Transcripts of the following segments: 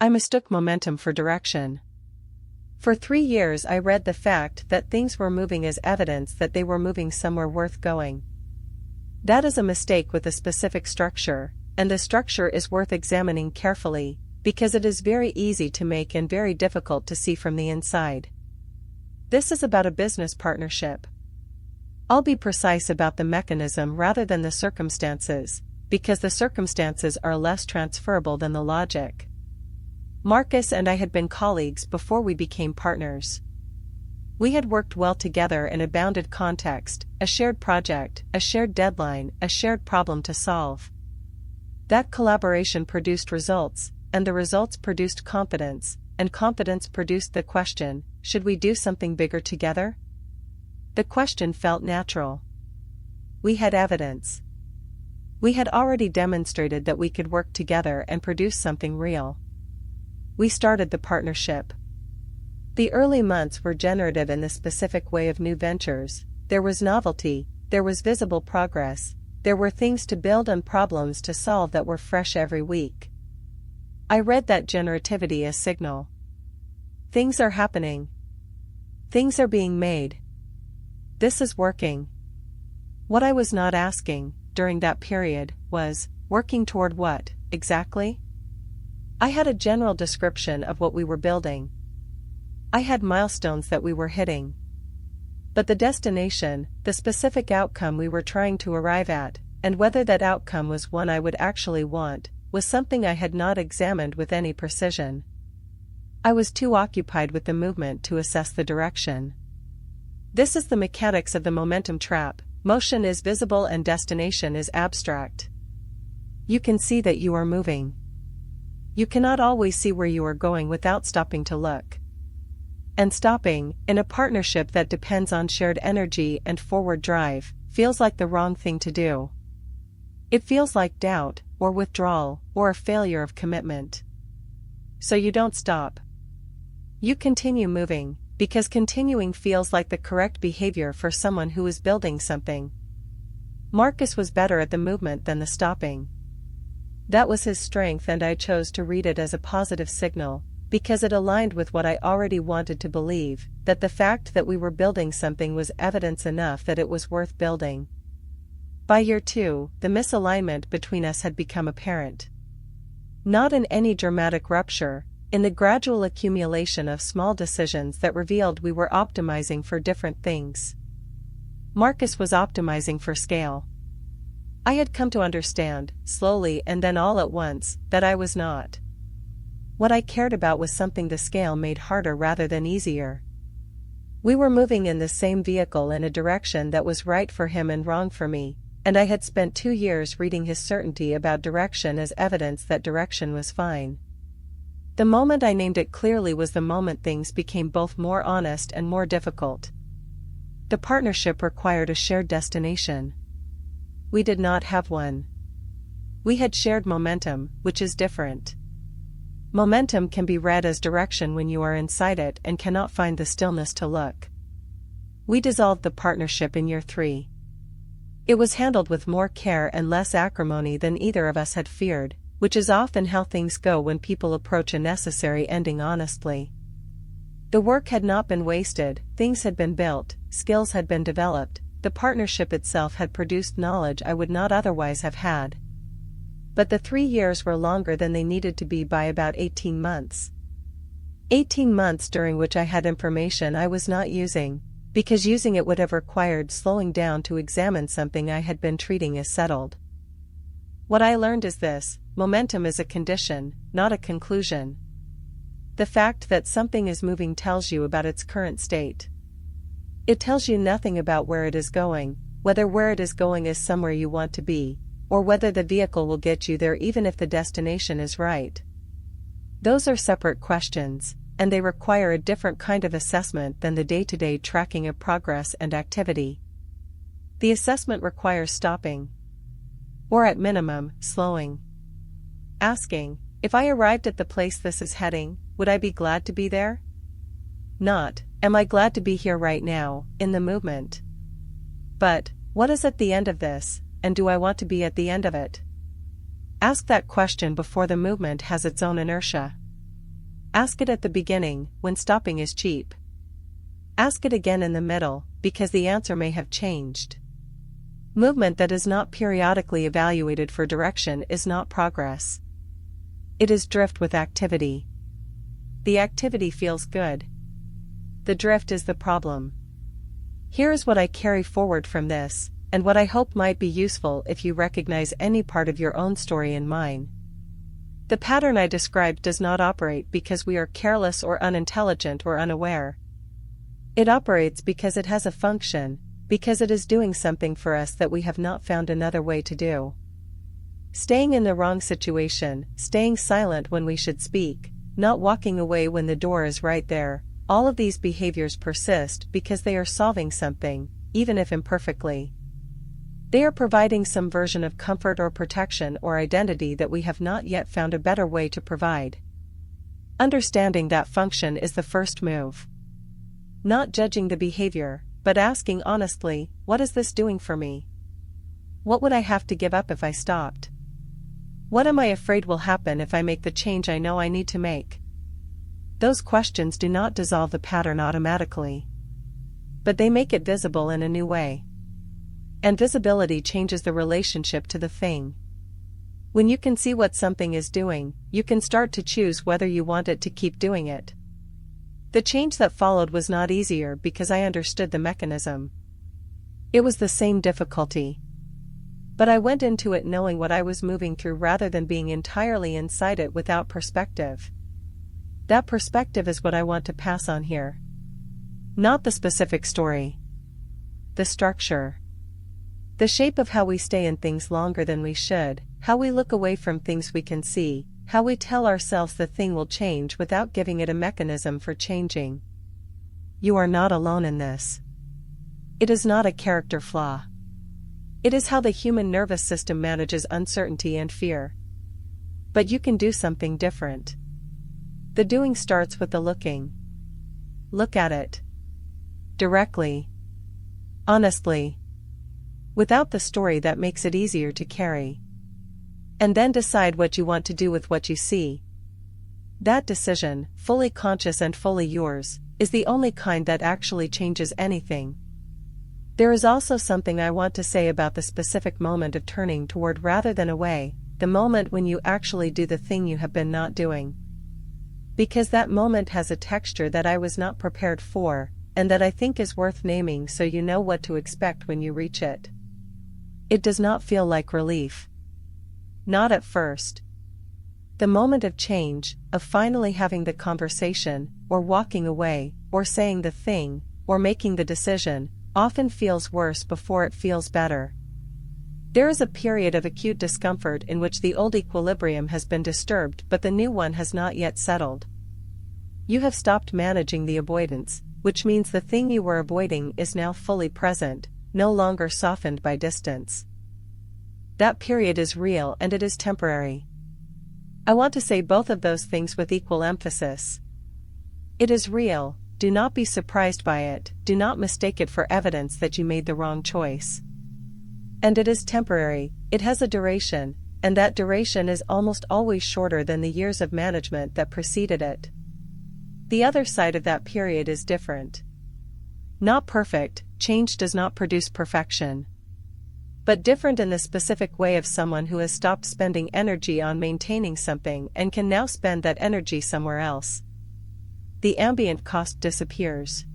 I mistook momentum for direction. For 3 years I read the fact that things were moving as evidence that they were moving somewhere worth going. That is a mistake with a specific structure, and the structure is worth examining carefully, because it is very easy to make and very difficult to see from the inside. This is about a business partnership. I'll be precise about the mechanism rather than the circumstances, because the circumstances are less transferable than the logic. Marcus and I had been colleagues before we became partners. We had worked well together in a bounded context, a shared project, a shared deadline, a shared problem to solve. That collaboration produced results, and the results produced confidence, and confidence produced the question, should we do something bigger together? The question felt natural. We had evidence. We had already demonstrated that we could work together and produce something real. We started the partnership. The early months were generative in the specific way of new ventures. There was novelty, there was visible progress, there were things to build and problems to solve that were fresh every week. I read that generativity as signal. Things are happening. Things are being made. This is working. What I was not asking, during that period, was, working toward what, exactly? I had a general description of what we were building. I had milestones that we were hitting. But the destination, the specific outcome we were trying to arrive at, and whether that outcome was one I would actually want, was something I had not examined with any precision. I was too occupied with the movement to assess the direction. This is the mechanics of the momentum trap. Motion is visible and destination is abstract. You can see that you are moving. You cannot always see where you are going without stopping to look. And stopping, in a partnership that depends on shared energy and forward drive, feels like the wrong thing to do. It feels like doubt, or withdrawal, or a failure of commitment. So you don't stop. You continue moving, because continuing feels like the correct behavior for someone who is building something. Marcus was better at the movement than the stopping. That was his strength, and I chose to read it as a positive signal, because it aligned with what I already wanted to believe, that the fact that we were building something was evidence enough that it was worth building. By year 2, the misalignment between us had become apparent. Not in any dramatic rupture, in the gradual accumulation of small decisions that revealed we were optimizing for different things. Marcus was optimizing for scale. I had come to understand, slowly and then all at once, that I was not. What I cared about was something the scale made harder rather than easier. We were moving in the same vehicle in a direction that was right for him and wrong for me, and I had spent 2 years reading his certainty about direction as evidence that direction was fine. The moment I named it clearly was the moment things became both more honest and more difficult. The partnership required a shared destination. We did not have one. We had shared momentum, which is different. Momentum can be read as direction when you are inside it and cannot find the stillness to look. We dissolved the partnership in year 3. It was handled with more care and less acrimony than either of us had feared, which is often how things go when people approach a necessary ending honestly. The work had not been wasted, things had been built, skills had been developed, the partnership itself had produced knowledge I would not otherwise have had. But the 3 years were longer than they needed to be by about 18 months. 18 months during which I had information I was not using, because using it would have required slowing down to examine something I had been treating as settled. What I learned is this: momentum is a condition, not a conclusion. The fact that something is moving tells you about its current state. It tells you nothing about where it is going, whether where it is going is somewhere you want to be, or whether the vehicle will get you there even if the destination is right. Those are separate questions, and they require a different kind of assessment than the day-to-day tracking of progress and activity. The assessment requires stopping. Or at minimum, slowing. Asking, if I arrived at the place this is heading, would I be glad to be there? Not, am I glad to be here right now, in the movement? But, what is at the end of this, and do I want to be at the end of it? Ask that question before the movement has its own inertia. Ask it at the beginning, when stopping is cheap. Ask it again in the middle, because the answer may have changed. Movement that is not periodically evaluated for direction is not progress. It is drift with activity. The activity feels good. The drift is the problem. Here is what I carry forward from this, and what I hope might be useful if you recognize any part of your own story in mine. The pattern I described does not operate because we are careless or unintelligent or unaware. It operates because it has a function, because it is doing something for us that we have not found another way to do. Staying in the wrong situation, staying silent when we should speak, not walking away when the door is right there, all of these behaviors persist because they are solving something, even if imperfectly. They are providing some version of comfort or protection or identity that we have not yet found a better way to provide. Understanding that function is the first move. Not judging the behavior, but asking honestly, what is this doing for me? What would I have to give up if I stopped? What am I afraid will happen if I make the change I know I need to make? Those questions do not dissolve the pattern automatically. But they make it visible in a new way. And visibility changes the relationship to the thing. When you can see what something is doing, you can start to choose whether you want it to keep doing it. The change that followed was not easier because I understood the mechanism. It was the same difficulty. But I went into it knowing what I was moving through rather than being entirely inside it without perspective. That perspective is what I want to pass on here. Not the specific story. The structure. The shape of how we stay in things longer than we should, how we look away from things we can see, how we tell ourselves the thing will change without giving it a mechanism for changing. You are not alone in this. It is not a character flaw. It is how the human nervous system manages uncertainty and fear. But you can do something different. The doing starts with the looking. Look at it. Directly. Honestly. Without the story that makes it easier to carry. And then decide what you want to do with what you see. That decision, fully conscious and fully yours, is the only kind that actually changes anything. There is also something I want to say about the specific moment of turning toward rather than away, the moment when you actually do the thing you have been not doing. Because that moment has a texture that I was not prepared for, and that I think is worth naming so you know what to expect when you reach it. It does not feel like relief. Not at first. The moment of change, of finally having the conversation, or walking away, or saying the thing, or making the decision, often feels worse before it feels better. There is a period of acute discomfort in which the old equilibrium has been disturbed but the new one has not yet settled. You have stopped managing the avoidance, which means the thing you were avoiding is now fully present, no longer softened by distance. That period is real and it is temporary. I want to say both of those things with equal emphasis. It is real, do not be surprised by it, do not mistake it for evidence that you made the wrong choice. And it is temporary, it has a duration, and that duration is almost always shorter than the years of management that preceded it. The other side of that period is different. Not perfect, change does not produce perfection. But different in the specific way of someone who has stopped spending energy on maintaining something and can now spend that energy somewhere else. The ambient cost disappears.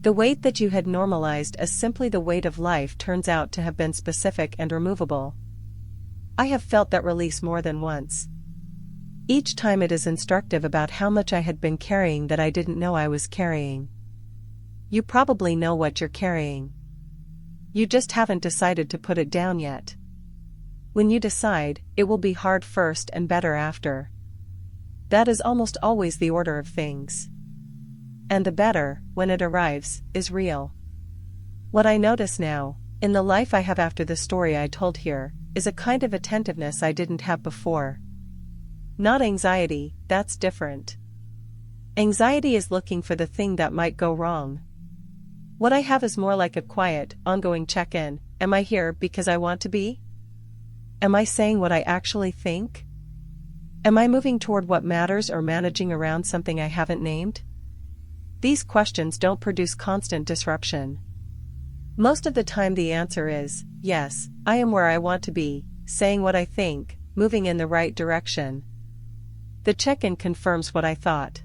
The weight that you had normalized as simply the weight of life turns out to have been specific and removable. I have felt that release more than once. Each time it is instructive about how much I had been carrying that I didn't know I was carrying. You probably know what you're carrying. You just haven't decided to put it down yet. When you decide, it will be hard first and better after. That is almost always the order of things. And the better, when it arrives, is real. What I notice now, in the life I have after the story I told here, is a kind of attentiveness I didn't have before. Not anxiety, that's different. Anxiety is looking for the thing that might go wrong. What I have is more like a quiet, ongoing check-in. Am I here because I want to be? Am I saying what I actually think? Am I moving toward what matters or managing around something I haven't named? These questions don't produce constant disruption. Most of the time the answer is, yes, I am where I want to be, saying what I think, moving in the right direction. The check-in confirms what I thought.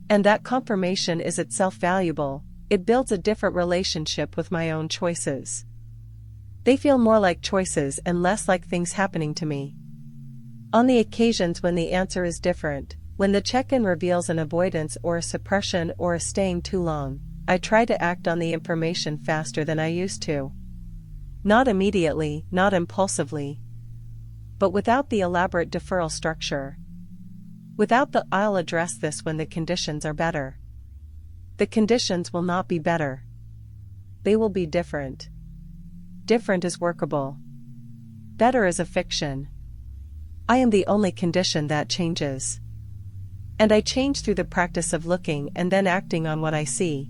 And that confirmation is itself valuable. It builds a different relationship with my own choices. They feel more like choices and less like things happening to me. On the occasions when the answer is different, when the check-in reveals an avoidance or a suppression or a staying too long, I try to act on the information faster than I used to. Not immediately, not impulsively, but without the elaborate deferral structure. Without the "I'll address this when the conditions are better." The conditions will not be better. They will be different. Different is workable. Better is a fiction. I am the only condition that changes. And I change through the practice of looking and then acting on what I see.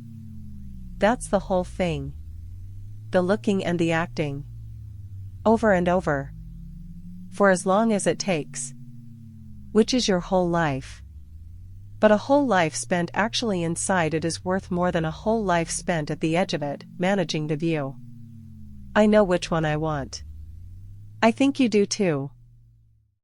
That's the whole thing. The looking and the acting. Over and over. For as long as it takes. Which is your whole life. But a whole life spent actually inside it is worth more than a whole life spent at the edge of it, managing the view. I know which one I want. I think you do too.